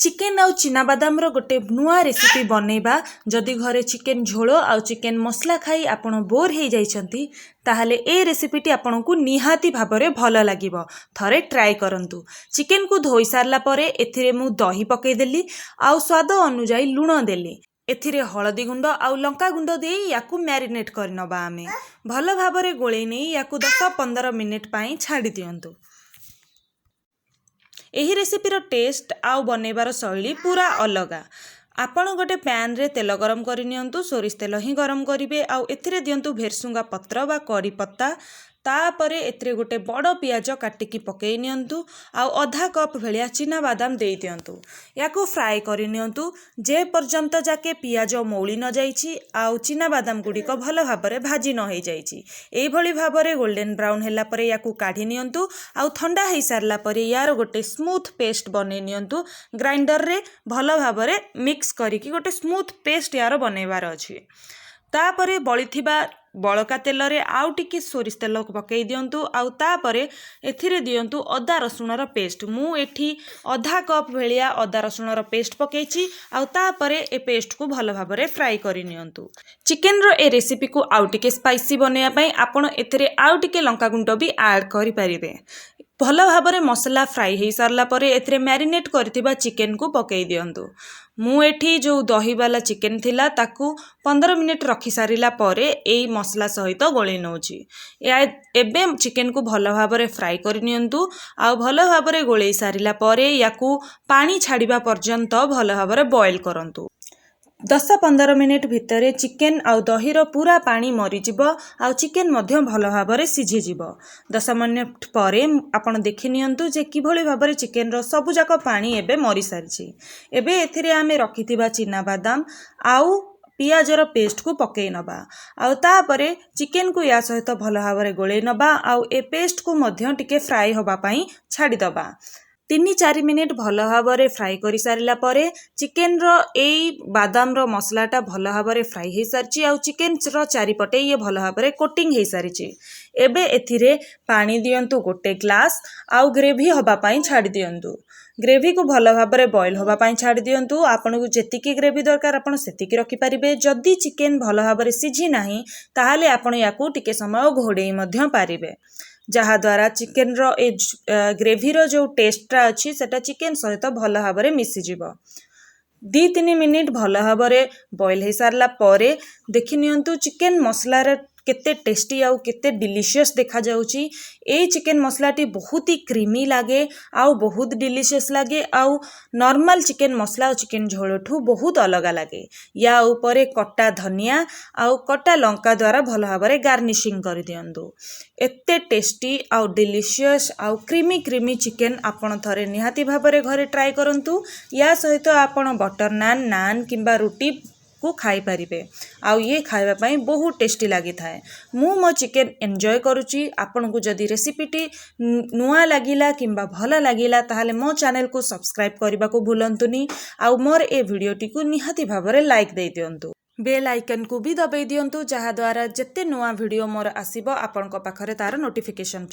Chicken आउ चिनाबादाम रो गोटे नुआ रेसिपी बनैबा। जदि घरे चिकेन झोल आउ चिकेन मसला खाई आपण बोर हो जाइछंती ताहले ए रेसिपीटी आपनको निहाती भाबरे भल लागिबो। थरे ट्राई करंतु। चिकेन को धोई सारला परे एथिरे मु दही पकई देली आउ स्वाद अनुଯାयी लुण देली। एथिरे हळदी गुंड आउ लंका गुंड देई याकू मैरिनेट करनबा। आमे भल भाबरे गोळेई नै याकू 10-15 मिनिट पई छाडी दियंतु। एही रेसिपी रो टेस्ट आउ बनैबार शैली पूरा अलगा। आपण गोटे पैन रे तेल गरम करि नियंतु। सोरिष तेल ही गरम करिवे आउ एथिरे दियंतु भेरसुंगा पत्र बा करी पत्ता। तापरे एथिरे गोटे बड़ पियाज काटिकी पकई नियंतु आउ आधा कप भेलिया चिना बादाम देई दियंतु। याकू फ्राई करि नियंतु जे पर्यंत जाके पियाज मौली न जाइछि आउ चिना बादाम गुड़िक भल भाबरे भाजी न होई जाइछि। एई भली भाबरे गोल्डन ब्राउन हैला परे याकू काढी नियंतु आउ ठंडा हेई सारला परे यार गोटे स्मूथ पेस्ट बनै नियंतु। ग्राइंडर रे भल भाबरे मिक्स करिकी गोटे स्मूथ पेस्ट यार बनैबार अछि। तापरे बळिथिबा बळका तेल रे आउ टिके सोरिष तेल पकई दियंतु आउ तापरे एथिरे दियंतु अदा रसुण रो पेस्ट। मु एठी आधा कप भेलिया अदा रसुण रो पेस्ट पकेछि आउ तापरे ए पेस्ट को भल भाबरे फ्राई करि नियंतु। चिकेन रो ए रेसिपी को आउ टिके स्पाइसी बनैया पई आपण एथिरे आउ टिके लंका गुंड भी ऐड करि परिबे। भल भाबरे मसला फ्राई हेई सारला परे एथिरे मैरिनेट करथिबा चिकेन को पकई दियंतु। मु एठी जो दही वाला चिकेन थिला ताकू 15 मिनिट रखी सारिला परे एई मसला सहित गोळी नउची। एबे चिकेन को भल भाबरे फ्राई करि नियंतु आउ भल भाबरे गोळेई सारिला परे याकू पानी छाडिबा पर्यंत भल भाबरे बॉईल करंतु। 10-15 मिनिट भितरे चिकेन आउ दहीर पूरा पानी मरीजिब आउ चिकेन मध्य भल भाबरे सिझी जिब। 10 मिनिट परे आपण देखि नियंतु जे किभली भाबरे चिकेन रो सबु जाक पानी एबे मरी सारिछि। एबे एथिरे आमे रखिथिबा चिना बादाम आउ पियाज रो पेस्ट को पकई नबा आउ तापरे चिकेन को या सहित भल भाबरे गोळेई नबा आउ ए पेस्ट को मध्य टिके फ्राई होबा पई छाडी दबा। 3-4 मिनिट भल भाबरे फ्राई करि सारिला परे चिकेन रो एई बादाम रो मसलाटा भल भाबरे फ्राई हेई सारछि आउ चिकेन रो चारिपटे ये भल भाबरे कोटिंग हेई सारिछि। एबे एथिरे पानी दियंतु गोटे ग्लास आउ ग्रेवी होबा पई छाडी दियंतु। ग्रेवी को भल भाबरे बॉईल होबा पई छाडी दियंतु। आपन को जेतिकी ग्रेवी दरकार आपन सेतिकी रखि परिबे। जदि चिकेन भल भाबरे सिझी नाही ताहाले आपन याकू टिके समय घोडेई मध्य पारिबे जहा द्वारा चिकेन रो ए ग्रेवी रो जो टेस्टा अछि सेटा चिकेन सहित भल भाबरे मिसी जिवो। 2-3 मिनिट भल भाबरे बॉईल हेई सारला परे देखि नियंतु चिकेन मसला रे केते टेस्टी आउ केते डिलीशियस देखा जाउची। ए चिकेन मसलाटी बहुत ही क्रीमी लागे आउ बहुत डिलीशियस लागे आउ नॉर्मल चिकेन मसला और चिकेन झोलठू बहुत अलगा लागे। या ऊपर कटा धनिया आउ कटा लंका द्वारा भल भाबरे गार्निशिंग कर दियंतु। एते टेस्टी आउ डिलीशियस आउ क्रीमी क्रीमी चिकेन आपण थरे निहाती भाबरे घरे ट्राई करंतु। या सहित आपण बटर नान नान किंबा रुटी को खाई परिबे आउ ये खाइबा पई बहुत टेस्टी लागि थाए। मु मो चिकेन एन्जॉय करूची। आपन को जदी रेसिपीटी नुआ लागिला किंबा भल लागिला ताहाले मो चैनल को सब्सक्राइब करबा को भूलंतुनी आउ मोर ए वीडियोटी को निहाती भाबरे लाइक दे दियंतु। बेल आइकन को भी दबाई दियंतु जहा द्वारा जत्ते नुआ वीडियो मोर आसीबो आपन को पाखरे तार नोटिफिकेशन